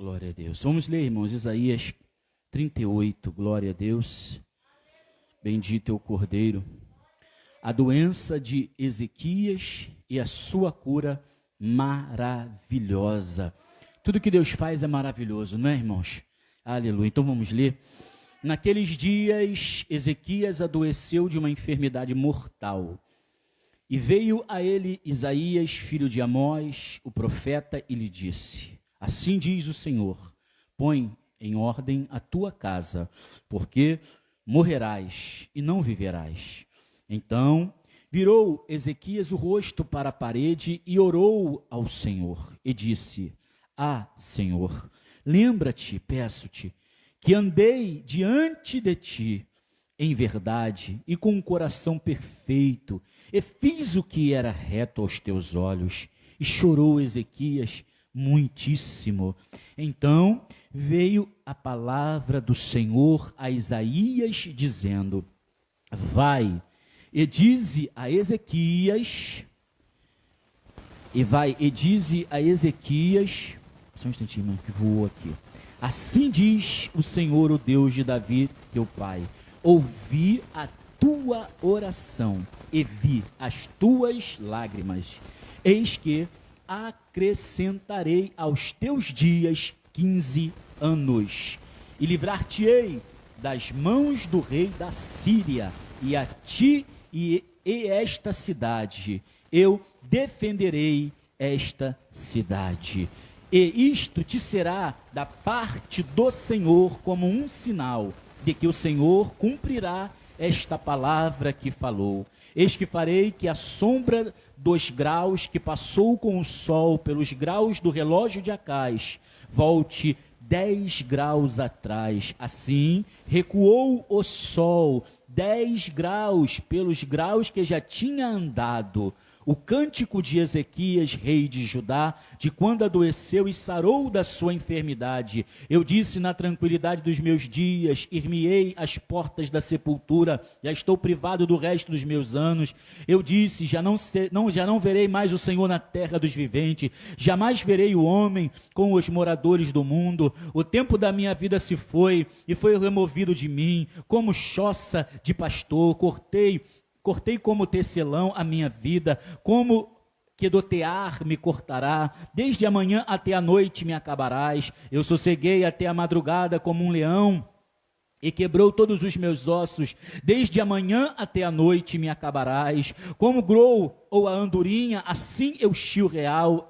Glória a Deus. Vamos ler, irmãos, Isaías 38, glória a Deus. Bendito é o Cordeiro. A doença de Ezequias e a sua cura maravilhosa. Tudo que Deus faz é maravilhoso, não é, irmãos? Aleluia. Então vamos ler. Naqueles dias, Ezequias adoeceu de uma enfermidade mortal. E veio a ele Isaías, filho de Amós, o profeta, e lhe disse: Assim diz o Senhor, põe em ordem a tua casa, porque morrerás e não viverás. Então virou Ezequias o rosto para a parede e orou ao Senhor, e disse: Ah, Senhor, lembra-te, peço-te, que andei diante de ti em verdade e com um coração perfeito, e fiz o que era reto aos teus olhos. E chorou Ezequias muitíssimo. Então veio a palavra do Senhor a Isaías, dizendo: Vai e dize a Ezequias, só um instantinho, irmão, que voou aqui. Assim diz o Senhor, o Deus de Davi, teu pai: ouvi a tua oração e vi as tuas lágrimas. Eis que acrescentarei aos teus dias 15 anos, e livrar-te-ei das mãos do rei da Síria, e a ti e esta cidade eu defenderei esta cidade. E isto te será da parte do Senhor como um sinal de que o Senhor cumprirá esta palavra que falou. Eis que farei que a sombra dos graus que passou com o sol pelos graus do relógio de Acás volte 10 graus atrás. Assim recuou o sol 10 graus pelos graus que já tinha andado. O cântico de Ezequias, rei de Judá, de quando adoeceu e sarou da sua enfermidade. Eu disse na tranquilidade dos meus dias, ir-me-ei às portas da sepultura, já estou privado do resto dos meus anos. Eu disse, já não verei mais o Senhor na terra dos viventes, jamais verei o homem com os moradores do mundo. O tempo da minha vida se foi e foi removido de mim, como choça de pastor, cortei como tecelão a minha vida, como que do tear me cortará, desde a manhã até a noite me acabarás. Eu sosseguei até a madrugada como um leão, e quebrou todos os meus ossos, desde a manhã até a noite me acabarás. Como grou ou a andorinha, assim eu chilreava,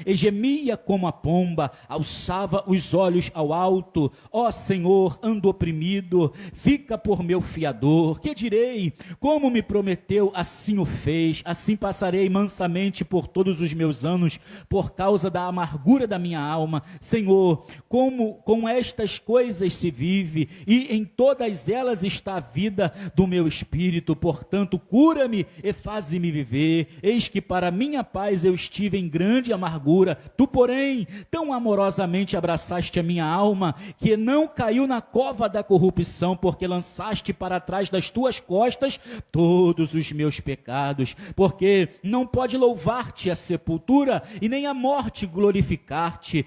e gemia como a pomba, alçava os olhos ao alto. Ó Senhor, ando oprimido, fica por meu fiador. Que direi? Como me prometeu, assim o fez. Assim passarei mansamente por todos os meus anos, por causa da amargura da minha alma. Senhor, como com estas coisas se vive, e em todas elas está a vida do meu espírito. Portanto, cura-me e faze-me viver. Eis que para minha paz eu estive em grande amargura. Tu, porém, tão amorosamente abraçaste a minha alma, que não caiu na cova da corrupção, porque lançaste para trás das tuas costas todos os meus pecados. Porque não pode louvar-te a sepultura, e nem a morte glorificar-te.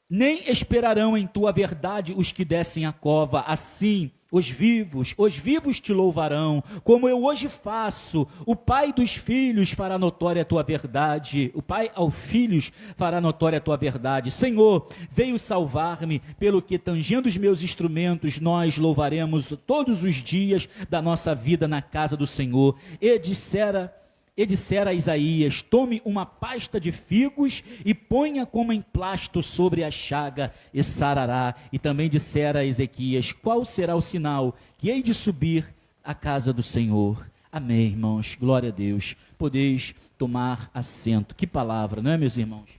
Nem esperarão em tua verdade os que descem a cova. Assim os vivos te louvarão, como eu hoje faço. O pai dos filhos fará notória a tua verdade. O pai aos filhos fará notória a tua verdade. Senhor, veio salvar-me, pelo que tangendo os meus instrumentos, nós louvaremos todos os dias da nossa vida na casa do Senhor. E dissera a Isaías: tome uma pasta de figos e ponha como emplasto sobre a chaga, e sarará. E também dissera a Ezequias: qual será o sinal que hei de subir à casa do Senhor? Amém, irmãos, glória a Deus. Podeis tomar assento. Que palavra, não é, meus irmãos?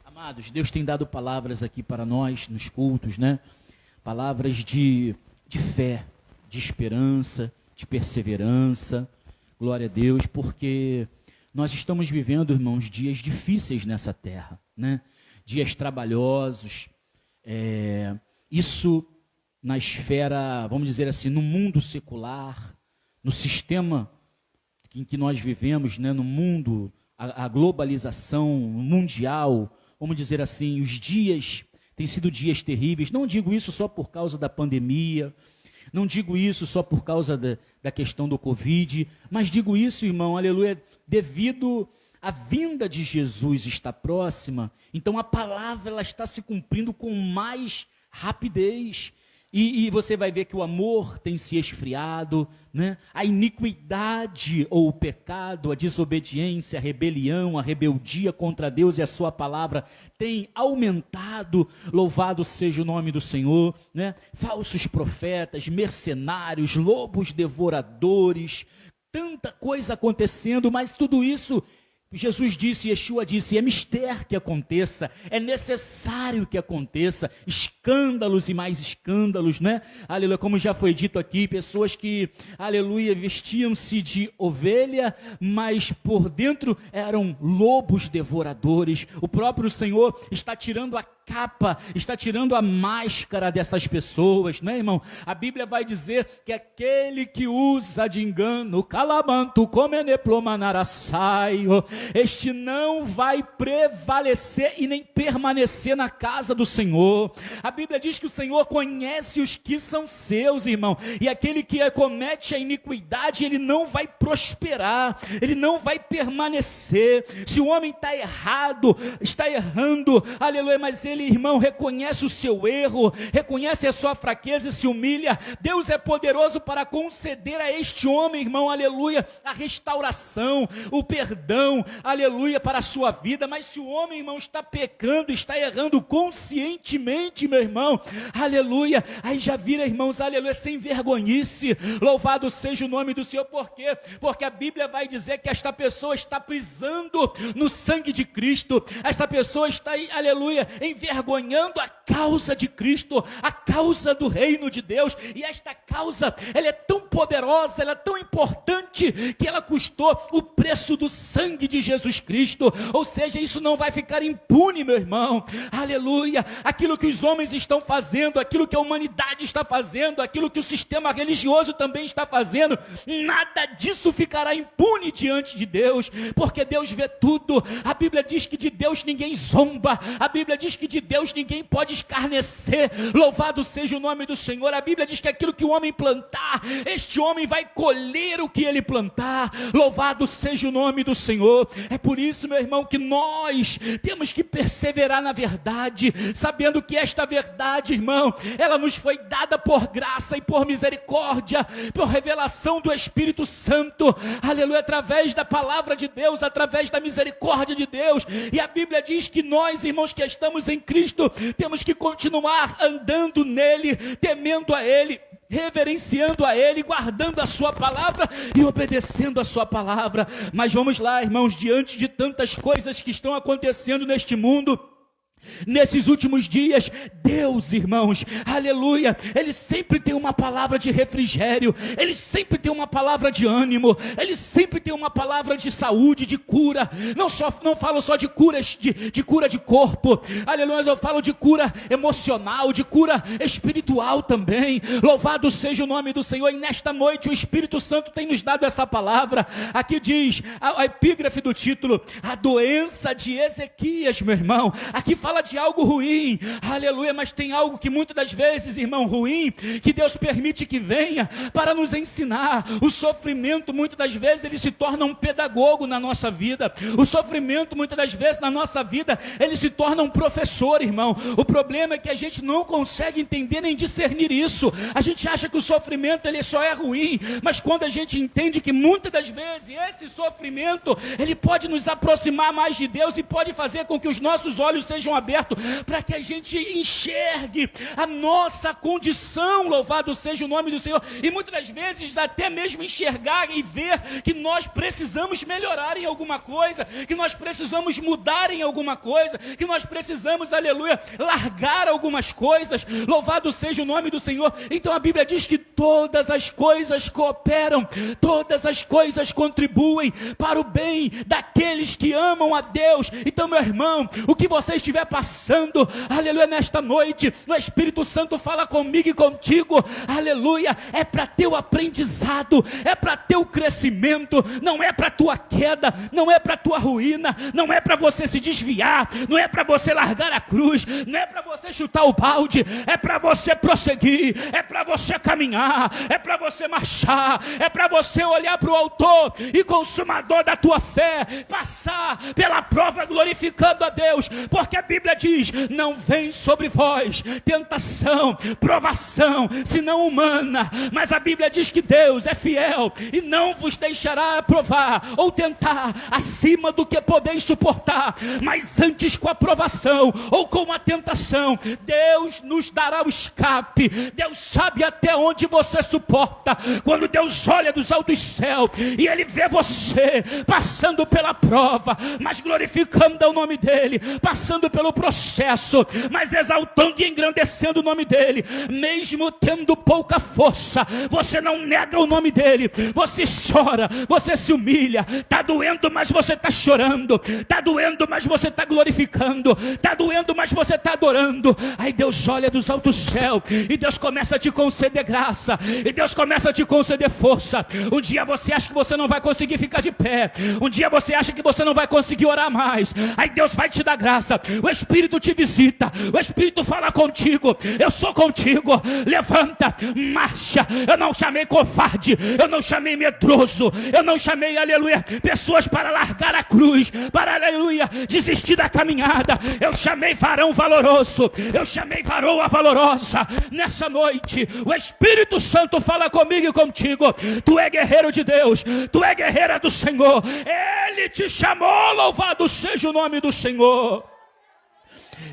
Amados, Deus tem dado palavras aqui para nós nos cultos, né? Palavras de fé, de esperança, de perseverança. Glória a Deus, porque nós estamos vivendo, irmãos, dias difíceis nessa terra, né? Dias trabalhosos, isso na esfera, vamos dizer assim, no mundo secular, no sistema em que nós vivemos, né? No mundo, a globalização mundial, vamos dizer assim, os dias têm sido dias terríveis. Não digo isso só por causa da pandemia, não digo isso só por causa da questão do Covid, mas digo isso, irmão, aleluia, devido à vinda de Jesus está próxima. Então a palavra ela está se cumprindo com mais rapidez. E você vai ver que o amor tem se esfriado, né? A iniquidade ou o pecado, a desobediência, a rebelião, a rebeldia contra Deus e a sua palavra tem aumentado. Louvado seja o nome do Senhor, né? Falsos profetas, mercenários, lobos devoradores, tanta coisa acontecendo, mas tudo isso Jesus disse, Yeshua disse, é mister que aconteça, é necessário que aconteça, escândalos e mais escândalos, né? Aleluia, como já foi dito aqui, pessoas que, aleluia, vestiam-se de ovelha, mas por dentro eram lobos devoradores. O próprio Senhor está tirando a capa, está tirando a máscara dessas pessoas, né, irmão? A Bíblia vai dizer que aquele que usa de engano, calamanto, comeneplomanarasaio, este não vai prevalecer e nem permanecer na casa do Senhor. A Bíblia diz que o Senhor conhece os que são seus, irmão, e aquele que comete a iniquidade, ele não vai prosperar, ele não vai permanecer. Se o homem está errado, está errando, aleluia, mas ele, irmão, reconhece o seu erro, reconhece a sua fraqueza e se humilha, Deus é poderoso para conceder a este homem, irmão, aleluia, a restauração, o perdão, aleluia, para a sua vida. Mas se o homem, irmão, está pecando, está errando conscientemente, meu irmão, aleluia, aí já vira, irmãos, aleluia, sem vergonhice. Louvado seja o nome do Senhor. Por quê? Porque a Bíblia vai dizer que esta pessoa está pisando no sangue de Cristo, esta pessoa está, aleluia, envergonhando a causa de Cristo, a causa do reino de Deus, e esta causa, ela é tão poderosa, ela é tão importante, que ela custou o preço do sangue de Jesus Cristo. Ou seja, isso não vai ficar impune, meu irmão, aleluia. Aquilo que os homens estão fazendo, aquilo que a humanidade está fazendo, aquilo que o sistema religioso também está fazendo, nada disso ficará impune diante de Deus, porque Deus vê tudo. A Bíblia diz que de Deus ninguém zomba, a Bíblia diz que de Deus ninguém pode escarnecer. Louvado seja o nome do Senhor. A Bíblia diz que aquilo que o homem plantar, este homem vai colher o que ele plantar. Louvado seja o nome do Senhor. É por isso, meu irmão, que nós temos que perseverar na verdade, sabendo que esta verdade, irmão, ela nos foi dada por graça e por misericórdia, por revelação do Espírito Santo, aleluia, através da palavra de Deus, através da misericórdia de Deus. E a Bíblia diz que nós, irmãos, que estamos em Cristo, temos que continuar andando nele, temendo a ele, reverenciando a ele, guardando a sua palavra e obedecendo a sua palavra. Mas vamos lá, irmãos, diante de tantas coisas que estão acontecendo neste mundo, nesses últimos dias, Deus, irmãos, aleluia, Ele sempre tem uma palavra de refrigério, Ele sempre tem uma palavra de ânimo, Ele sempre tem uma palavra de saúde, de cura. Não falo só de curas, de cura de corpo, aleluia, mas eu falo de cura emocional, de cura espiritual também. Louvado seja o nome do Senhor. E nesta noite o Espírito Santo tem nos dado essa palavra. Aqui diz a epígrafe do título: a doença de Ezequias, meu irmão. Aqui fala de algo ruim, aleluia, mas tem algo que muitas das vezes, irmão, ruim, que Deus permite que venha para nos ensinar. O sofrimento, muitas das vezes, ele se torna um pedagogo na nossa vida. O sofrimento, muitas das vezes, na nossa vida, ele se torna um professor, irmão. O problema é que a gente não consegue entender nem discernir isso. A gente acha que o sofrimento, ele só é ruim, mas quando a gente entende que muitas das vezes, esse sofrimento, ele pode nos aproximar mais de Deus e pode fazer com que os nossos olhos sejam aberto para que a gente enxergue a nossa condição. Louvado seja o nome do Senhor. E muitas das vezes até mesmo enxergar e ver que nós precisamos melhorar em alguma coisa, que nós precisamos mudar em alguma coisa, que nós precisamos, aleluia, largar algumas coisas. Louvado seja o nome do Senhor. Então a Bíblia diz que todas as coisas cooperam, todas as coisas contribuem para o bem daqueles que amam a Deus. Então, meu irmão, o que você estiver passando, aleluia, nesta noite, o Espírito Santo fala comigo e contigo, aleluia, é para teu aprendizado, é para teu crescimento, não é para tua queda, não é para tua ruína, não é para você se desviar, não é para você largar a cruz, não é para você chutar o balde, é para você prosseguir, é para você caminhar, é para você marchar, é para você olhar para o autor e consumador da tua fé, passar pela prova glorificando a Deus, porque a Bíblia diz, não vem sobre vós tentação, provação, senão humana, mas a Bíblia diz que Deus é fiel e não vos deixará provar ou tentar acima do que podeis suportar, mas antes com a provação ou com a tentação, Deus nos dará o escape. Deus sabe até onde você suporta. Quando Deus olha dos altos céus e Ele vê você passando pela prova, mas glorificando o nome dEle, passando pelo processo, mas exaltando e engrandecendo o nome dEle, mesmo tendo pouca força, você não nega o nome dEle, você chora, você se humilha, está doendo, mas você está chorando, está doendo, mas você está glorificando, está doendo, mas você está adorando. Aí Deus olha dos altos céus e Deus começa a te conceder graça, e Deus começa a te conceder força. Um dia você acha que você não vai conseguir ficar de pé, um dia você acha que você não vai conseguir orar mais, aí Deus vai te dar graça, o Espírito te visita, o Espírito fala contigo, eu sou contigo, levanta, marcha. Eu não chamei covarde, eu não chamei medroso, eu não chamei, aleluia, pessoas para largar a cruz, para, aleluia, desistir da caminhada. Eu chamei varão valoroso, eu chamei varoa valorosa. Nessa noite, o Espírito Santo fala comigo e contigo. Tu é guerreiro de Deus, tu é guerreira do Senhor. Ele te chamou, louvado seja o nome do Senhor.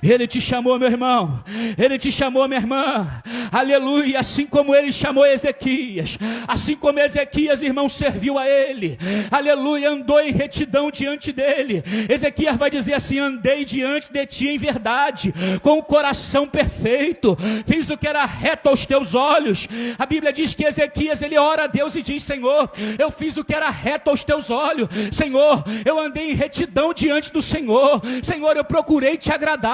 Ele te chamou, meu irmão, Ele te chamou, minha irmã, aleluia, assim como Ele chamou Ezequias, assim como Ezequias, irmão, serviu a Ele, aleluia, andou em retidão diante dEle. Ezequias vai dizer assim, andei diante de ti em verdade, com o coração perfeito, fiz o que era reto aos teus olhos. A Bíblia diz que Ezequias, ele ora a Deus e diz, Senhor, eu fiz o que era reto aos teus olhos, Senhor, eu andei em retidão diante do Senhor, Senhor, eu procurei te agradar,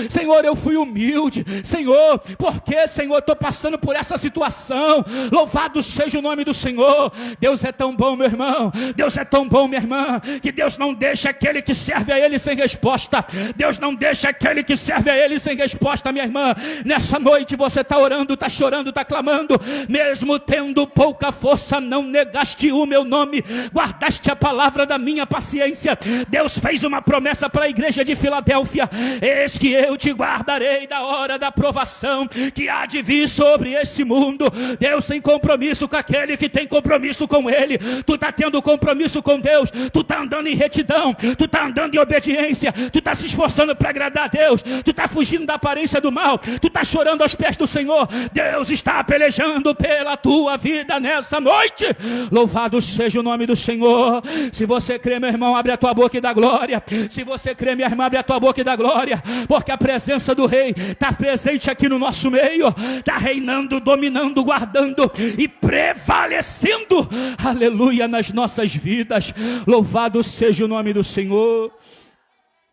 Senhor, eu fui humilde, Senhor, porque, Senhor, estou passando por essa situação. Louvado seja o nome do Senhor. Deus é tão bom, meu irmão, Deus é tão bom, minha irmã, que Deus não deixa aquele que serve a Ele sem resposta. Deus não deixa aquele que serve a Ele sem resposta, minha irmã. Nessa noite você está orando, está chorando, está clamando, mesmo tendo pouca força, não negaste o meu nome, guardaste a palavra da minha paciência. Deus fez uma promessa para a igreja de Filadélfia, eis que eu te guardarei da hora da provação que há de vir sobre esse mundo. Deus tem compromisso com aquele que tem compromisso com Ele. Tu está tendo compromisso com Deus, tu está andando em retidão, tu está andando em obediência, tu está se esforçando para agradar a Deus, tu está fugindo da aparência do mal, tu está chorando aos pés do Senhor. Deus está pelejando pela tua vida nessa noite. Louvado seja o nome do Senhor. Se você crê, meu irmão, abre a tua boca e dá glória. Se você crê, minha irmã, abre a tua boca e dá glória, porque a presença do Rei está presente aqui no nosso meio, está reinando, dominando, guardando e prevalecendo, aleluia, nas nossas vidas. Louvado seja o nome do Senhor.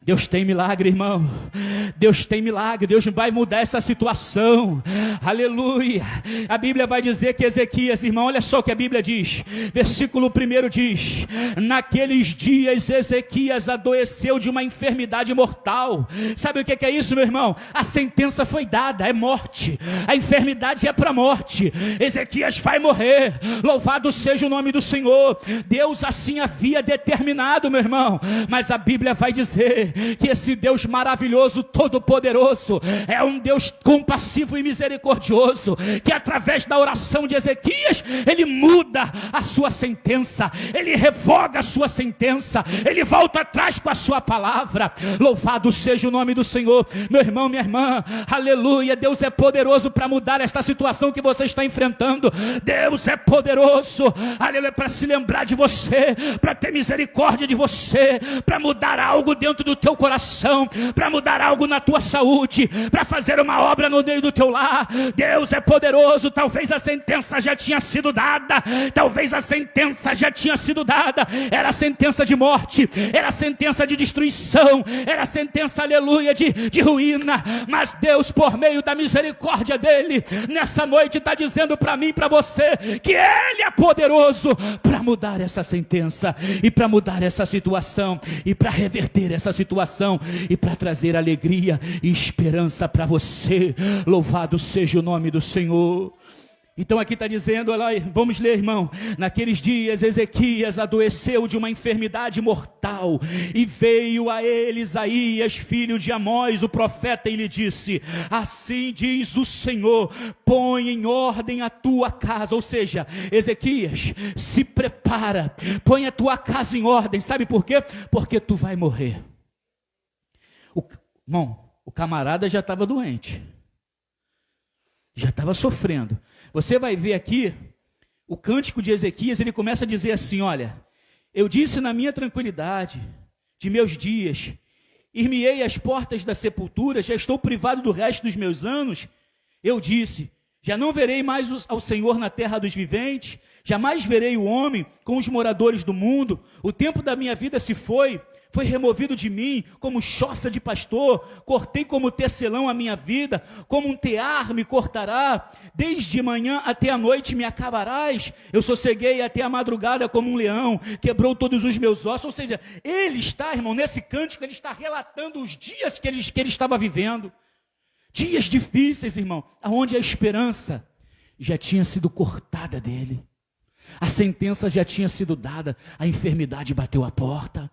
Deus tem milagre, irmão. Deus tem milagre. Deus vai mudar essa situação. Aleluia. A Bíblia vai dizer que Ezequias, irmão, olha só o que a Bíblia diz. Versículo 1 diz: naqueles dias Ezequias adoeceu de uma enfermidade mortal. Sabe o que é isso, meu irmão? A sentença foi dada, é morte. A enfermidade é para morte. Ezequias vai morrer. Louvado seja o nome do Senhor. Deus assim havia determinado, meu irmão. Mas a Bíblia vai dizer que esse Deus maravilhoso, todo-poderoso, é um Deus compassivo e misericordioso, que através da oração de Ezequias, Ele muda a sua sentença, Ele revoga a sua sentença, Ele volta atrás com a sua palavra. Louvado seja o nome do Senhor. Meu irmão, minha irmã, aleluia, Deus é poderoso para mudar esta situação que você está enfrentando. Deus é poderoso, aleluia, para se lembrar de você, para ter misericórdia de você, para mudar algo dentro do teu coração, para mudar algo na tua saúde, para fazer uma obra no meio do teu lar. Deus é poderoso. Talvez a sentença já tinha sido dada, talvez a sentença já tinha sido dada, era a sentença de morte, era a sentença de destruição, era a sentença, aleluia, de ruína, mas Deus, por meio da misericórdia dele, nessa noite está dizendo para mim e para você, que ele é poderoso para mudar essa sentença, e para mudar essa situação, e para reverter essa situação, e para trazer alegria e esperança para você. Louvado seja o nome do Senhor. Então aqui está dizendo, olha lá, vamos ler, irmão. Naqueles dias Ezequias adoeceu de uma enfermidade mortal, e veio a ele Isaías, filho de Amós, o profeta, e lhe disse: assim diz o Senhor, põe em ordem a tua casa. Ou seja, Ezequias, se prepara, põe a tua casa em ordem. Sabe por quê? Porque tu vai morrer. Irmão, o camarada já estava doente, já estava sofrendo. Você vai ver aqui, o cântico de Ezequias, ele começa a dizer assim, olha, eu disse na minha tranquilidade de meus dias, ir-me-ei às portas da sepultura, já estou privado do resto dos meus anos. Eu disse, já não verei mais ao Senhor na terra dos viventes, jamais verei o homem com os moradores do mundo. O tempo da minha vida se foi removido de mim como choça de pastor, cortei como tecelão a minha vida, como um tear me cortará, desde manhã até a noite me acabarás, eu sosseguei até a madrugada como um leão, quebrou todos os meus ossos. Ou seja, ele está, irmão, nesse cântico, ele está relatando os dias que ele estava vivendo, dias difíceis, irmão, aonde a esperança já tinha sido cortada dele, a sentença já tinha sido dada, a enfermidade bateu a porta.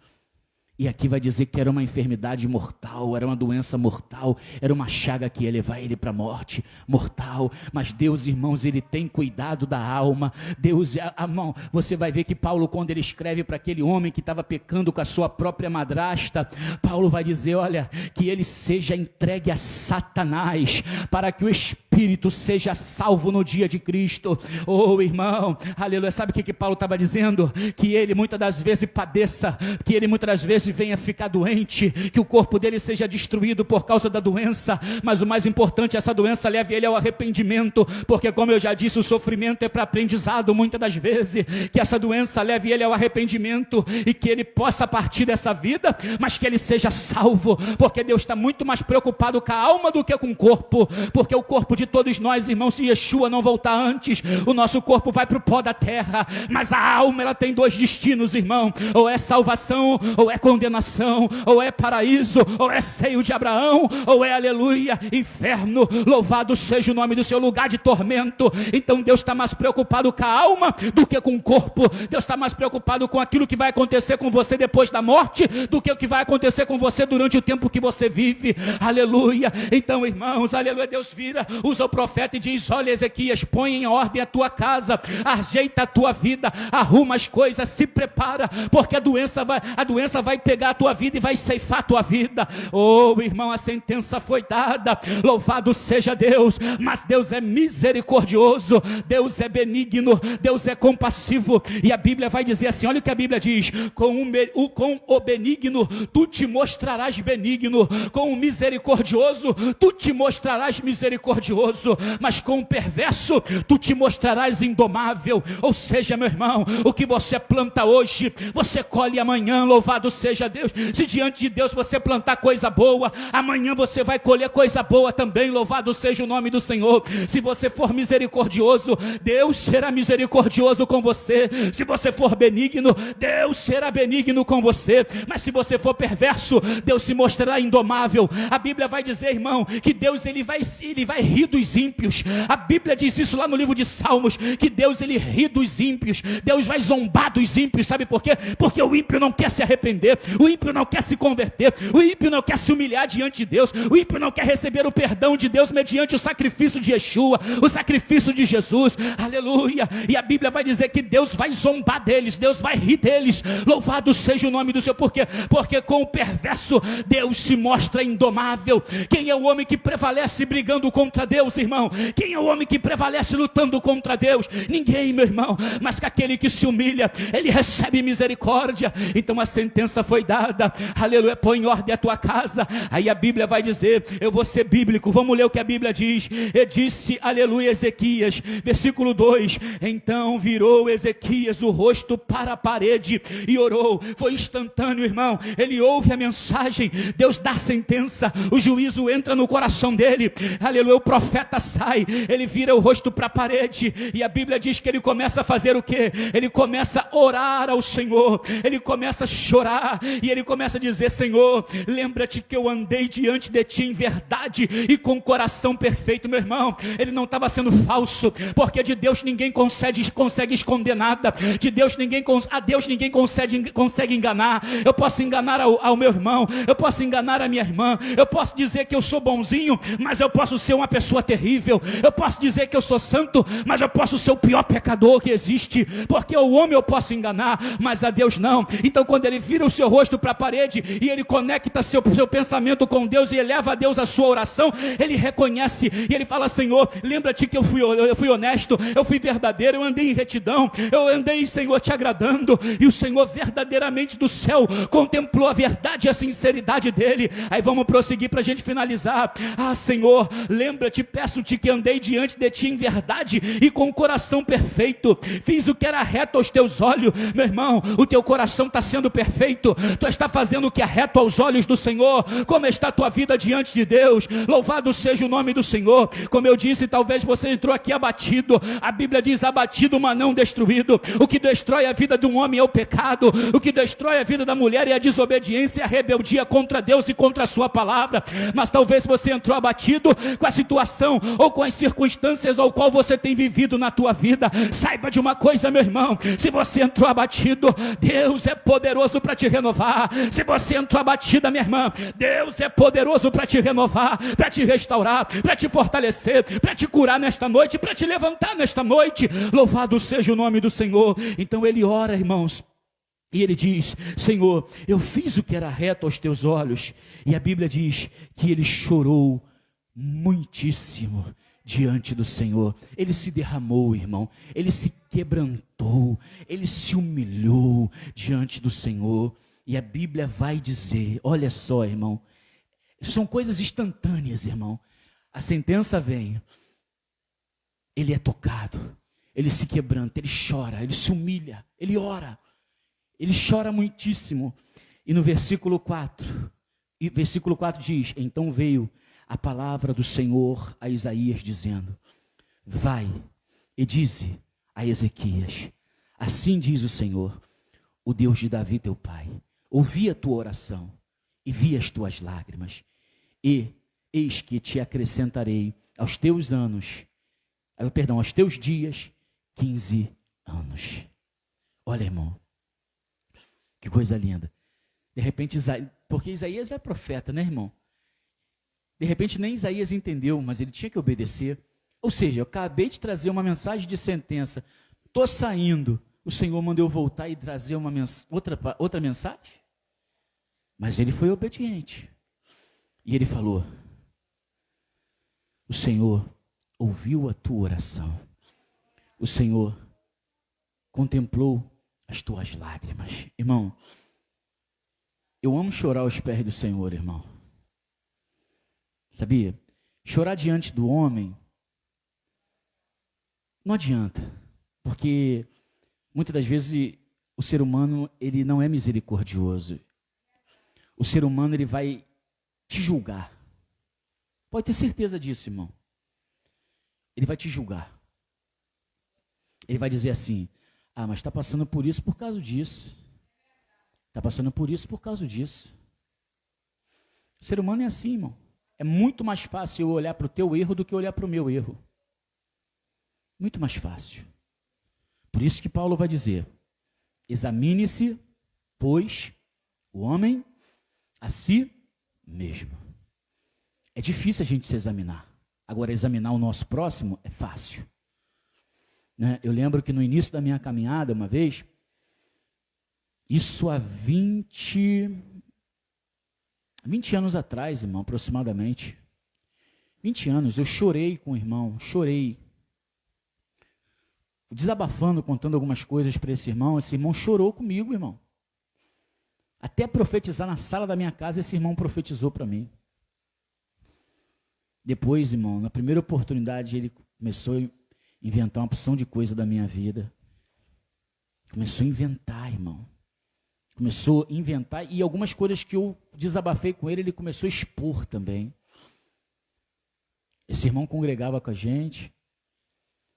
E aqui vai dizer que era uma enfermidade mortal, era uma doença mortal, era uma chaga que ia levar ele para a morte, mortal. Mas Deus, irmãos, ele tem cuidado da alma. Deus, irmão, você vai ver que Paulo, quando ele escreve para aquele homem que estava pecando com a sua própria madrasta, Paulo vai dizer, olha, que ele seja entregue a Satanás, para que o espírito seja salvo no dia de Cristo. Oh, irmão, aleluia. Sabe o que Paulo estava dizendo? Que ele muitas das vezes padeça, que ele muitas das vezes venha ficar doente, que o corpo dele seja destruído por causa da doença, mas o mais importante, essa doença leve ele ao arrependimento, porque como eu já disse, o sofrimento é para aprendizado muitas das vezes, que essa doença leve ele ao arrependimento, e que ele possa partir dessa vida, mas que ele seja salvo, porque Deus está muito mais preocupado com a alma do que com o corpo, porque o corpo de todos nós, irmãos, se Yeshua não voltar antes, o nosso corpo vai para o pó da terra, mas a alma, ela tem dois destinos, irmão, ou é salvação, ou é condenação, ou é paraíso, ou é seio de Abraão, ou é, aleluia, inferno. Louvado seja o nome do seu lugar de tormento. Então Deus está mais preocupado com a alma do que com o corpo. Deus está mais preocupado com aquilo que vai acontecer com você depois da morte, do que o que vai acontecer com você durante o tempo que você vive. Aleluia. Então, irmãos, aleluia, Deus vira, usa o profeta e diz, olha, Ezequias, põe em ordem a tua casa, ajeita a tua vida, arruma as coisas, se prepara, porque a doença vai pegar a tua vida e vai ceifar a tua vida. Oh, irmão, a sentença foi dada, louvado seja Deus, mas Deus é misericordioso, Deus é benigno, Deus é compassivo, e a Bíblia vai dizer assim, olha o que a Bíblia diz, com o benigno tu te mostrarás benigno, com o misericordioso tu te mostrarás misericordioso, mas com o perverso tu te mostrarás indomável. Ou seja, meu irmão, o que você planta hoje, você colhe amanhã. Louvado seja Deus. Se diante de Deus você plantar coisa boa, amanhã você vai colher coisa boa também. Louvado seja o nome do Senhor. Se você for misericordioso, Deus será misericordioso com você. Se você for benigno, Deus será benigno com você. Mas se você for perverso, Deus se mostrará indomável. A Bíblia vai dizer, irmão, que Deus ele vai rir dos ímpios. A Bíblia diz isso lá no livro de Salmos, que Deus ele ri dos ímpios. Deus vai zombar dos ímpios. Sabe por quê? Porque o ímpio não quer se arrepender, o ímpio não quer se converter, o ímpio não quer se humilhar diante de Deus, o ímpio não quer receber o perdão de Deus mediante o sacrifício de Yeshua, o sacrifício de Jesus. Aleluia. E a Bíblia vai dizer que Deus vai zombar deles, Deus vai rir deles. Louvado seja o nome do Senhor. Por quê? Porque com o perverso Deus se mostra indomável. Quem é o homem que prevalece brigando contra Deus, irmão? Quem é o homem que prevalece lutando contra Deus? Ninguém, meu irmão. Mas que aquele que se humilha, ele recebe misericórdia. Então a sentença foi foi dada, aleluia, põe em ordem a tua casa. Aí a Bíblia vai dizer, eu vou ser bíblico, vamos ler o que a Bíblia diz. E disse, aleluia, Ezequias, versículo 2, então virou Ezequias o rosto para a parede e orou. Foi instantâneo, irmão, ele ouve a mensagem, Deus dá a sentença, o juízo entra no coração dele, aleluia, o profeta sai, ele vira o rosto para a parede, e a Bíblia diz que ele começa a fazer o quê? Ele começa a orar ao Senhor, ele começa a chorar, e ele começa a dizer, Senhor, lembra-te que eu andei diante de ti em verdade e com coração perfeito. Meu irmão, ele não estava sendo falso, porque de Deus ninguém consegue esconder nada, de Deus a Deus ninguém consegue enganar. Eu posso enganar ao meu irmão, eu posso enganar a minha irmã, eu posso dizer que eu sou bonzinho, mas eu posso ser uma pessoa terrível, eu posso dizer que eu sou santo, mas eu posso ser o pior pecador que existe, porque o homem eu posso enganar, mas a Deus não. Então quando ele vira o seu rosto para a parede, e ele conecta seu pensamento com Deus, e eleva a Deus a sua oração, ele reconhece, e ele fala, Senhor, lembra-te que eu fui honesto, eu fui verdadeiro, eu andei em retidão, eu andei, Senhor, te agradando, e o Senhor verdadeiramente do céu contemplou a verdade e a sinceridade dele. Aí vamos prosseguir para a gente finalizar. Senhor, lembra-te, peço-te que andei diante de ti em verdade e com o coração perfeito, fiz o que era reto aos teus olhos. Meu irmão, o teu coração está sendo perfeito, tu está fazendo o que é reto aos olhos do Senhor. Como está a tua vida diante de Deus? Louvado seja o nome do Senhor. Como eu disse, talvez você entrou aqui abatido, a Bíblia diz abatido, mas não destruído. O que destrói a vida de um homem é o pecado, o que destrói a vida da mulher é a desobediência e a rebeldia contra Deus e contra a sua palavra. Mas talvez você entrou abatido com a situação ou com as circunstâncias ao qual você tem vivido na tua vida. Saiba de uma coisa, meu irmão, se você entrou abatido, Deus é poderoso para te renovar. Se você entrou abatida, minha irmã, Deus é poderoso para te renovar, para te restaurar, para te fortalecer, para te curar nesta noite, para te levantar nesta noite. Louvado seja o nome do Senhor. Então ele ora, irmãos, e ele diz, Senhor, eu fiz o que era reto aos teus olhos. E a Bíblia diz que ele chorou muitíssimo diante do Senhor. Ele se derramou, irmão, ele se quebrantou, ele se humilhou diante do Senhor. E a Bíblia vai dizer, olha só, irmão, são coisas instantâneas, irmão. A sentença vem, ele é tocado, ele se quebranta, ele chora, ele se humilha, ele ora, ele chora muitíssimo. E no versículo 4 diz, então veio a palavra do Senhor a Isaías dizendo, vai e dize a Ezequias, assim diz o Senhor, o Deus de Davi teu pai, ouvi a tua oração e vi as tuas lágrimas, e eis que te acrescentarei aos teus dias 15 anos. Olha, irmão, que coisa linda. De repente, porque Isaías é profeta, né, irmão? De repente nem Isaías entendeu, mas ele tinha que obedecer. Ou seja, eu acabei de trazer uma mensagem de sentença, estou saindo, o Senhor mandou eu voltar e trazer outra mensagem? Mas ele foi obediente. E ele falou, o Senhor ouviu a tua oração, o Senhor contemplou as tuas lágrimas. Irmão, eu amo chorar aos pés do Senhor, irmão. Sabia? Chorar diante do homem não adianta, porque muitas das vezes o ser humano, ele não é misericordioso. O ser humano, ele vai te julgar. Pode ter certeza disso, irmão. Ele vai te julgar. Ele vai dizer assim, mas está passando por isso por causa disso. Está passando por isso por causa disso. O ser humano é assim, irmão. É muito mais fácil eu olhar para o teu erro do que olhar para o meu erro. Muito mais fácil. Por isso que Paulo vai dizer, examine-se, pois, o homem a si mesmo. É difícil a gente se examinar. Agora, examinar o nosso próximo é fácil. Né? Eu lembro que no início da minha caminhada, uma vez, isso há 20 anos atrás, irmão, aproximadamente. 20 anos, eu chorei com o irmão, chorei. Desabafando, contando algumas coisas para esse irmão chorou comigo, irmão. Até profetizar na sala da minha casa, esse irmão profetizou para mim. Depois, irmão, na primeira oportunidade, ele começou a inventar uma opção de coisa da minha vida. Começou a inventar, irmão. Começou a inventar, e algumas coisas que eu desabafei com ele, ele começou a expor também. Esse irmão congregava com a gente,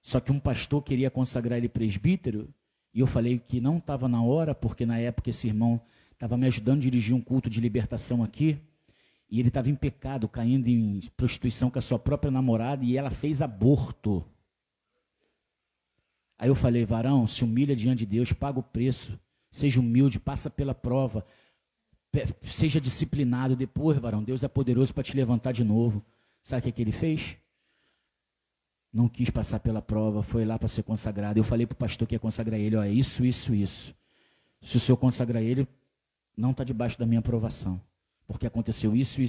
só que um pastor queria consagrar ele presbítero, e eu falei que não estava na hora, porque na época esse irmão estava me ajudando a dirigir um culto de libertação aqui, e ele estava em pecado, caindo em prostituição com a sua própria namorada, e ela fez aborto. Aí eu falei, varão, se humilha diante de Deus, paga o preço, seja humilde, passa pela prova, seja disciplinado. Depois, varão, Deus é poderoso para te levantar de novo. Sabe o que ele fez? Não quis passar pela prova, foi lá para ser consagrado. Eu falei para o pastor que ia consagrar ele, ó, isso. Se o senhor consagrar ele, não está debaixo da minha aprovação, porque aconteceu isso.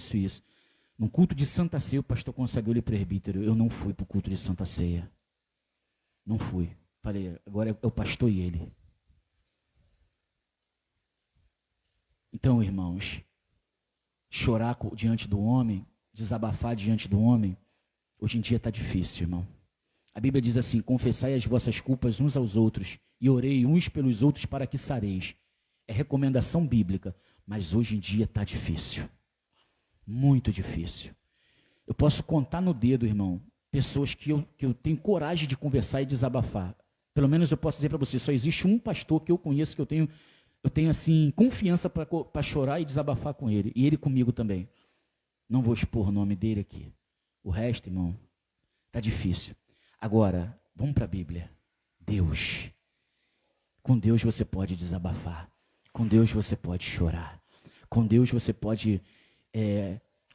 No culto de Santa Ceia, o pastor consagrou ele presbítero. Eu não fui para o culto de Santa Ceia. Não fui. Falei, agora é o pastor e ele. Então, irmãos, chorar diante do homem, desabafar diante do homem, hoje em dia está difícil, irmão. A Bíblia diz assim, confessai as vossas culpas uns aos outros e orei uns pelos outros para que sareis. É recomendação bíblica, mas hoje em dia está difícil. Muito difícil. Eu posso contar no dedo, irmão, pessoas que eu tenho coragem de conversar e desabafar. Pelo menos eu posso dizer para você, só existe um pastor que eu conheço que eu tenho assim, confiança para chorar e desabafar com ele. E ele comigo também. Não vou expor o nome dele aqui. O resto, irmão, está difícil. Agora, vamos para a Bíblia. Deus. Com Deus você pode desabafar. Com Deus você pode chorar. Com Deus você pode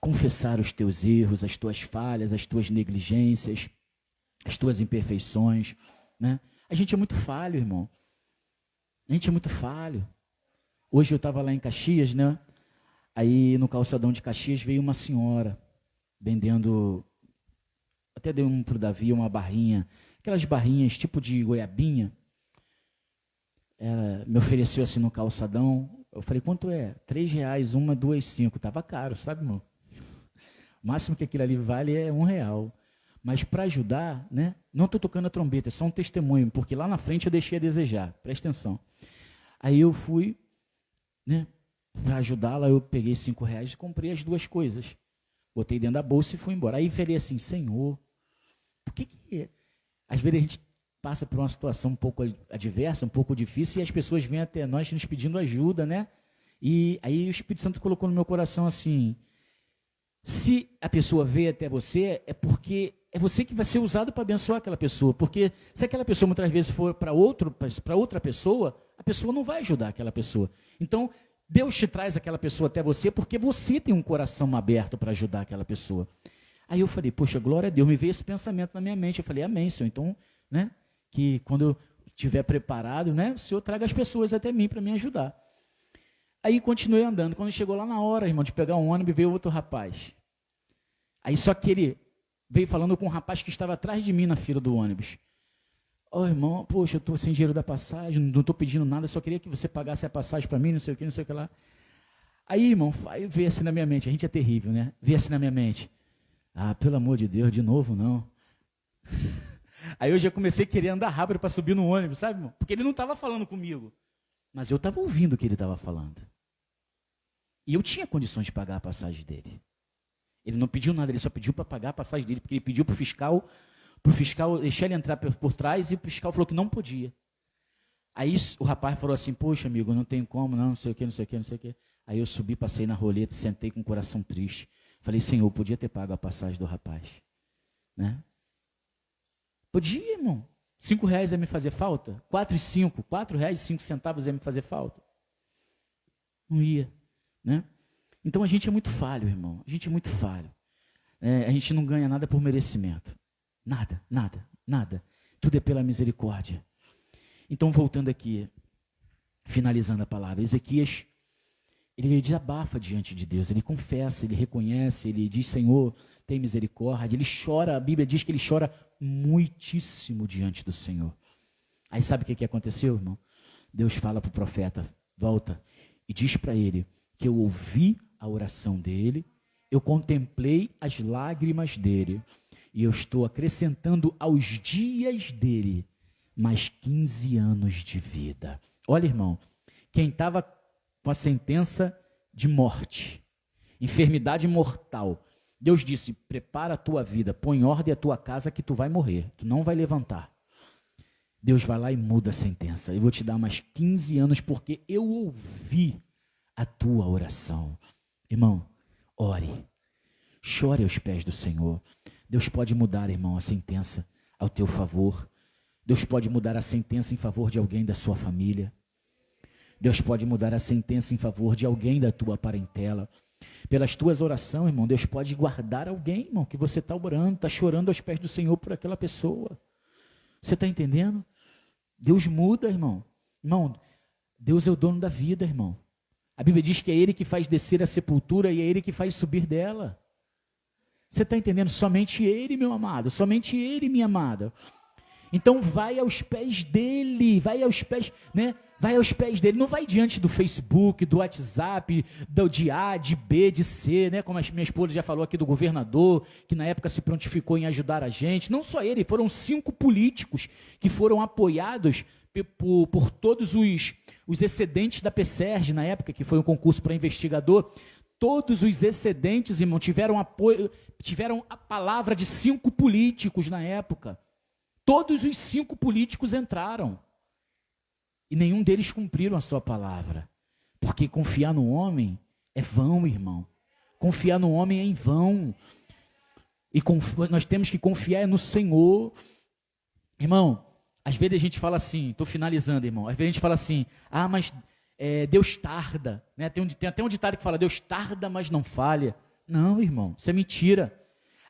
confessar os teus erros, as tuas falhas, as tuas negligências, as tuas imperfeições, né? A gente é muito falho, irmão. A gente é muito falho. Hoje eu estava lá em Caxias, né? Aí no calçadão de Caxias veio uma senhora vendendo, até dei para o Davi uma barrinha, aquelas barrinhas tipo de goiabinha. Ela me ofereceu assim no calçadão. Eu falei, quanto é? R$3, uma, duas, 5. Tava caro, sabe, irmão? O máximo que aquilo ali vale é R$1. Mas para ajudar, né? Não estou tocando a trombeta, é só um testemunho, porque lá na frente eu deixei a desejar. Presta atenção. Aí eu fui, né? Para ajudá-la, eu peguei R$5 e comprei as duas coisas. Botei dentro da bolsa e fui embora. Aí falei assim, Senhor, por que às vezes a gente passa por uma situação um pouco adversa, um pouco difícil, e as pessoas vêm até nós nos pedindo ajuda, né? E aí o Espírito Santo colocou no meu coração assim, se a pessoa veio até você, é porque é você que vai ser usado para abençoar aquela pessoa, porque se aquela pessoa muitas vezes for para outra pessoa, a pessoa não vai ajudar aquela pessoa. Então, Deus te traz aquela pessoa até você, porque você tem um coração aberto para ajudar aquela pessoa. Aí eu falei, poxa, glória a Deus, me veio esse pensamento na minha mente. Eu falei, amém, Senhor. Então, né, que quando eu estiver preparado, né, o Senhor traga as pessoas até mim para me ajudar. Aí continuei andando. Quando chegou lá na hora, irmão, de pegar um ônibus, veio outro rapaz. Aí só que ele veio falando com um rapaz que estava atrás de mim na fila do ônibus. Ô, irmão, poxa, eu estou sem dinheiro da passagem, não estou pedindo nada, só queria que você pagasse a passagem para mim, não sei o que lá. Aí, irmão, veio assim na minha mente, a gente é terrível, né? Veio assim na minha mente. Ah, pelo amor de Deus, de novo não. Aí eu já comecei a querer andar rápido para subir no ônibus, sabe, irmão? Porque ele não estava falando comigo, mas eu estava ouvindo o que ele estava falando. E eu tinha condições de pagar a passagem dele. Ele não pediu nada, ele só pediu para pagar a passagem dele, porque ele pediu para o fiscal deixar ele entrar por trás, e o fiscal falou que não podia. Aí o rapaz falou assim, poxa, amigo, não tem como, não sei o que. Aí eu subi, passei na roleta, sentei com o coração triste. Falei, Senhor, podia ter pago a passagem do rapaz, né? Podia, irmão. R$5 ia me fazer falta? R$4,05 ia me fazer falta? Não ia, né? Então a gente é muito falho, irmão. A gente é muito falho. A gente não ganha nada por merecimento. Nada. Tudo é pela misericórdia. Então, voltando aqui, finalizando a palavra, Ezequias, ele desabafa diante de Deus, ele confessa, ele reconhece, ele diz, Senhor, tem misericórdia, ele chora, a Bíblia diz que ele chora muitíssimo diante do Senhor. Aí sabe o que aconteceu, irmão? Deus fala para o profeta, volta e diz para ele que eu ouvi a oração dele, eu contemplei as lágrimas dele, e eu estou acrescentando aos dias dele mais 15 anos de vida. Olha, irmão, quem estava com a sentença de morte, enfermidade mortal, Deus disse, prepara a tua vida, põe em ordem a tua casa que tu vai morrer, tu não vai levantar. Deus vai lá e muda a sentença. Eu vou te dar mais 15 anos porque eu ouvi a tua oração. Irmão, ore, chore aos pés do Senhor. Deus pode mudar, irmão, a sentença ao teu favor. Deus pode mudar a sentença em favor de alguém da sua família. Deus pode mudar a sentença em favor de alguém da tua parentela. Pelas tuas orações, irmão, Deus pode guardar alguém, irmão, que você está orando, está chorando aos pés do Senhor por aquela pessoa. Você está entendendo? Deus muda, irmão. Irmão, Deus é o dono da vida, irmão. A Bíblia diz que é Ele que faz descer a sepultura e é Ele que faz subir dela. Você está entendendo? Somente Ele, meu amado, somente Ele, minha amada. Então vai aos pés dele, vai aos pés, né? Vai aos pés dele, não vai diante do Facebook, do WhatsApp, de A, de B, de C, né? Como a minha esposa já falou aqui do governador, que na época se prontificou em ajudar a gente. Não só ele, foram 5 políticos que foram apoiados por todos os excedentes da PSERG na época, que foi um concurso para investigador. Todos os excedentes, irmão, tiveram apoio, tiveram a palavra de 5 políticos na época. Todos os 5 políticos entraram. E nenhum deles cumpriram a sua palavra. Porque confiar no homem é vão, irmão. Confiar no homem é em vão. E nós temos que confiar no Senhor. Irmão, às vezes a gente fala assim, estou finalizando, irmão. Às vezes a gente fala assim, mas Deus tarda. Né? Tem até um ditado que fala, Deus tarda, mas não falha. Não, irmão, isso é mentira.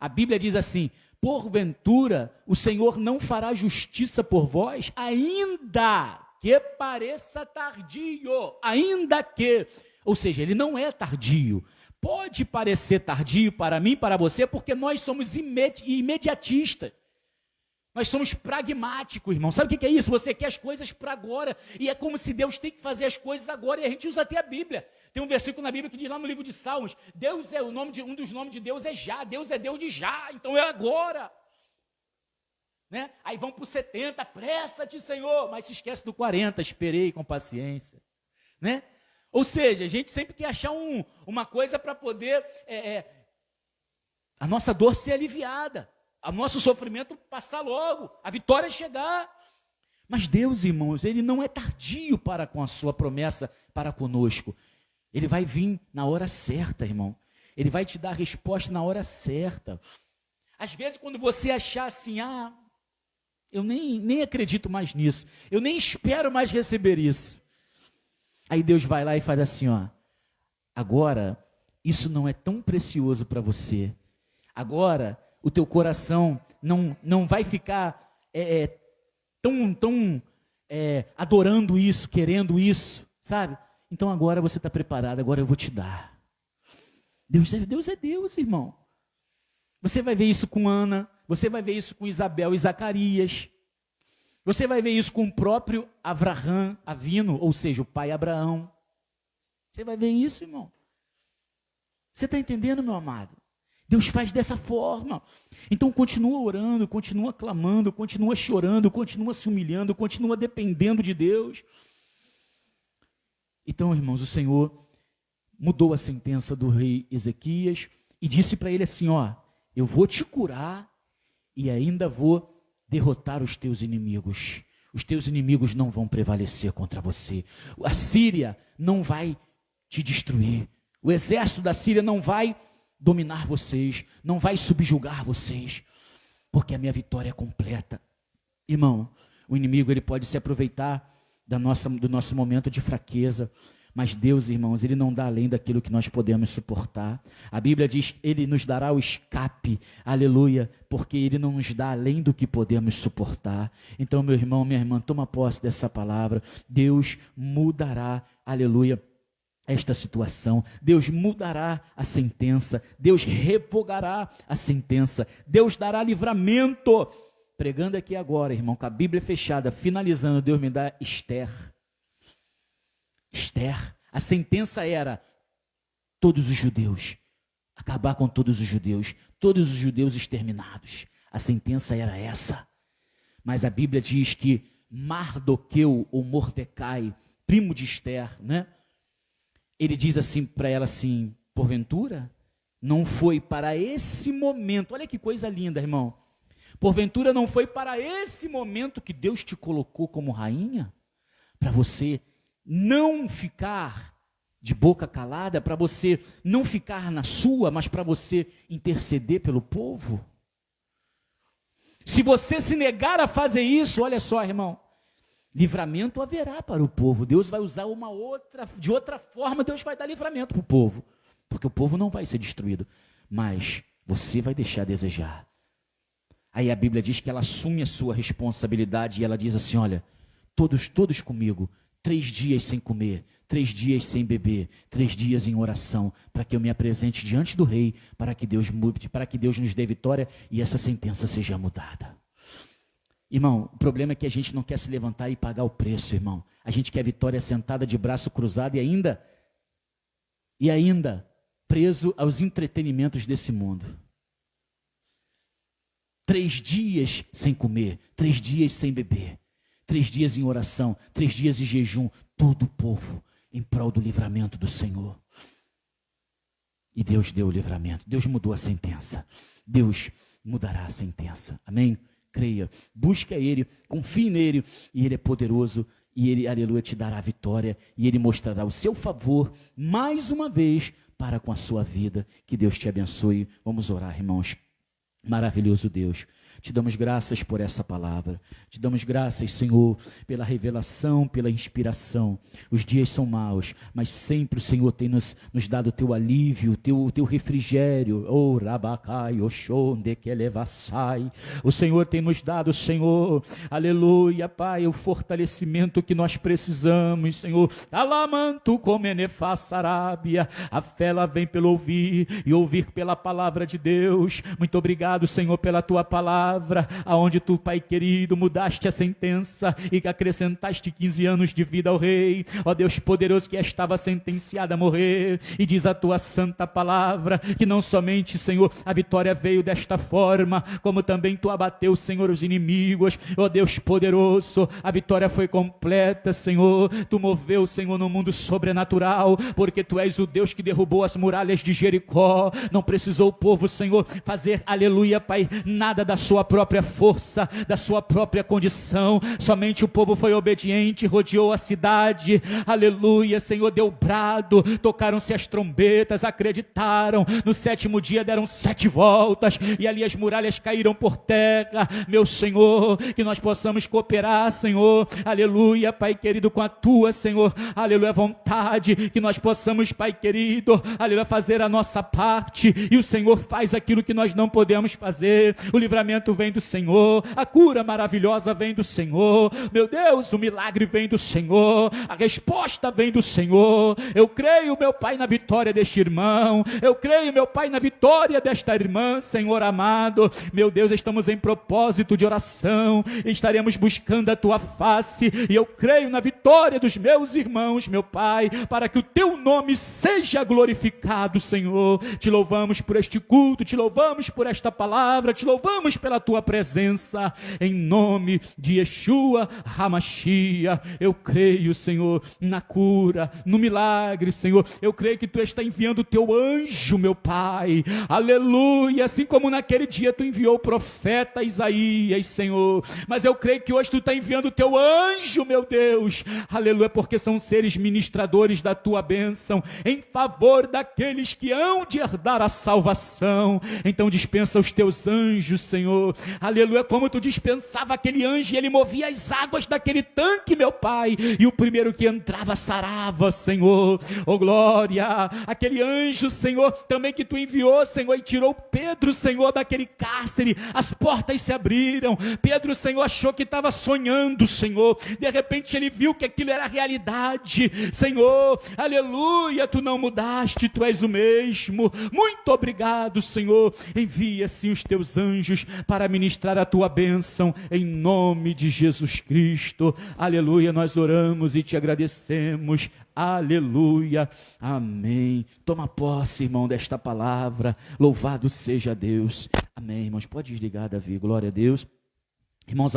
A Bíblia diz assim, porventura o Senhor não fará justiça por vós, ainda que pareça tardio, ainda que, ou seja, ele não é tardio. Pode parecer tardio para mim, para você, porque nós somos imediatistas. Nós somos pragmáticos, irmão. Sabe o que é isso? Você quer as coisas para agora, e é como se Deus tem que fazer as coisas agora, e a gente usa até a Bíblia. Tem um versículo na Bíblia que diz lá no livro de Salmos, Deus é um dos nomes de Deus é já, Deus é Deus de já, então é agora. Né? Aí vão para o 70, apressa-te, Senhor, mas se esquece do 40, esperei com paciência. Né? Ou seja, a gente sempre quer achar uma coisa para poder a nossa dor ser aliviada, o nosso sofrimento passar logo, a vitória chegar. Mas Deus, irmãos, Ele não é tardio para com a sua promessa para conosco. Ele vai vir na hora certa, irmão. Ele vai te dar a resposta na hora certa. Às vezes, quando você achar assim, eu nem acredito mais nisso, eu nem espero mais receber isso. Aí Deus vai lá e faz assim, agora, isso não é tão precioso para você. Agora, o teu coração não vai ficar tão adorando isso, querendo isso, sabe? Então agora você está preparado, agora eu vou te dar. Deus é Deus, irmão. Você vai ver isso com Ana, você vai ver isso com Isabel e Zacarias, você vai ver isso com o próprio Avraham, Avino, ou seja, o pai Abraão. Você vai ver isso, irmão. Você está entendendo, meu amado? Deus faz dessa forma. Então continua orando, continua clamando, continua chorando, continua se humilhando, continua dependendo de Deus. Então, irmãos, o Senhor mudou a sentença do rei Ezequias e disse para ele assim, eu vou te curar e ainda vou derrotar os teus inimigos. Os teus inimigos não vão prevalecer contra você. A Síria não vai te destruir. O exército da Síria não vai dominar vocês, não vai subjugar vocês, porque a minha vitória é completa. Irmão, o inimigo ele pode se aproveitar do nosso momento de fraqueza, mas Deus, irmãos, Ele não dá além daquilo que nós podemos suportar. A Bíblia diz, Ele nos dará o escape, aleluia, porque Ele não nos dá além do que podemos suportar. Então, meu irmão, minha irmã, toma posse dessa palavra. Deus mudará, aleluia, esta situação. Deus mudará a sentença. Deus revogará a sentença. Deus dará livramento. Pregando aqui agora, irmão, com a Bíblia fechada, finalizando, Deus me dá Esther. Esther, A sentença era todos os judeus, acabar com todos os judeus exterminados. A sentença era essa. Mas a Bíblia diz que Mardoqueu, ou Mordecai, primo de Esther, né? Ele diz assim para ela assim, porventura, não foi para esse momento, olha que coisa linda, irmão, porventura não foi para esse momento que Deus te colocou como rainha? Para você não ficar de boca calada, para você não ficar na sua, mas para você interceder pelo povo? Se você se negar a fazer isso, olha só, irmão, livramento haverá para o povo. Deus vai usar de outra forma, Deus vai dar livramento para o povo, porque o povo não vai ser destruído, mas você vai deixar a desejar. Aí a Bíblia diz que ela assume a sua responsabilidade e ela diz assim, olha, todos comigo, 3 dias sem comer, 3 dias sem beber, 3 dias em oração, para que eu me apresente diante do rei, para que Deus mude, para que Deus nos dê vitória e essa sentença seja mudada. Irmão, o problema é que a gente não quer se levantar e pagar o preço, irmão. A gente quer vitória sentada de braço cruzado e ainda preso aos entretenimentos desse mundo. 3 dias sem comer, 3 dias sem beber, 3 dias em oração, 3 dias em jejum, todo o povo em prol do livramento do Senhor. E Deus deu o livramento, Deus mudou a sentença, Deus mudará a sentença, amém? Creia, busque a Ele, confie nele, e Ele é poderoso, e Ele, aleluia, te dará a vitória, e Ele mostrará o seu favor, mais uma vez, para com a sua vida. Que Deus te abençoe. Vamos orar, irmãos. Maravilhoso Deus, te damos graças por essa palavra, te damos graças, Senhor, pela revelação, pela inspiração. Os dias são maus, mas sempre o Senhor tem nos dado o teu alívio, o teu refrigério. Oh, Rabacai, Oxonde, que elevassai. O Senhor tem nos dado, Senhor, aleluia, Pai, o fortalecimento que nós precisamos, Senhor. Alamanto como enefassarabia. A fé ela vem pelo ouvir e ouvir pela palavra de Deus. Muito obrigado, Senhor, pela tua palavra, aonde tu, Pai querido, mudaste a sentença e acrescentaste 15 anos de vida ao rei, ó Deus poderoso, que estava sentenciado a morrer, e diz a tua santa palavra, que não somente, Senhor, a vitória veio desta forma, como também tu abateu, Senhor, os inimigos, ó Deus poderoso, a vitória foi completa, Senhor, tu moveu, Senhor, no mundo sobrenatural, porque tu és o Deus que derrubou as muralhas de Jericó. Não precisou o povo, Senhor, fazer, aleluia, Pai, nada da sua própria força, da sua própria condição, somente o povo foi obediente, rodeou a cidade, aleluia, Senhor, deu brado, tocaram-se as trombetas, acreditaram, no 7º dia deram 7 voltas, e ali as muralhas caíram por terra. Meu Senhor, que nós possamos cooperar, Senhor, aleluia, Pai querido, com a tua, Senhor, aleluia, vontade, que nós possamos, Pai querido, aleluia, fazer a nossa parte, e o Senhor faz aquilo que nós não podemos fazer. O livramento vem do Senhor, a cura maravilhosa vem do Senhor, meu Deus, o milagre vem do Senhor, a resposta vem do Senhor. Eu creio, meu Pai, na vitória deste irmão, eu creio, meu Pai, na vitória desta irmã, Senhor amado. Meu Deus, estamos em propósito de oração, estaremos buscando a tua face, e eu creio na vitória dos meus irmãos, meu Pai, para que o teu nome seja glorificado, Senhor. Te louvamos por este culto, te louvamos por esta palavra, te louvamos pela tua presença, em nome de Yeshua HaMashiach. Eu creio, Senhor, na cura, no milagre, Senhor. Eu creio que tu está enviando o teu anjo, meu Pai, aleluia, assim como naquele dia tu enviou o profeta Isaías, Senhor, mas eu creio que hoje tu está enviando o teu anjo, meu Deus, aleluia, porque são seres ministradores da tua bênção, em favor daqueles que hão de herdar a salvação. Então dispensa os teus anjos, Senhor, aleluia, como tu dispensava aquele anjo e ele movia as águas daquele tanque, meu Pai, e o primeiro que entrava sarava, Senhor, oh glória, aquele anjo, Senhor, também que tu enviou, Senhor, e tirou Pedro, Senhor, daquele cárcere, as portas se abriram, Pedro, Senhor, achou que estava sonhando, Senhor, de repente ele viu que aquilo era realidade, Senhor, aleluia, tu não mudaste, tu és o mesmo. Muito obrigado, Senhor, envia assim os teus anjos para para ministrar a tua bênção, em nome de Jesus Cristo. Aleluia, nós oramos e te agradecemos. Aleluia, amém. Toma posse, irmão, desta palavra. Louvado seja Deus. Amém, irmãos. Pode desligar, Davi. Glória a Deus. Irmãos,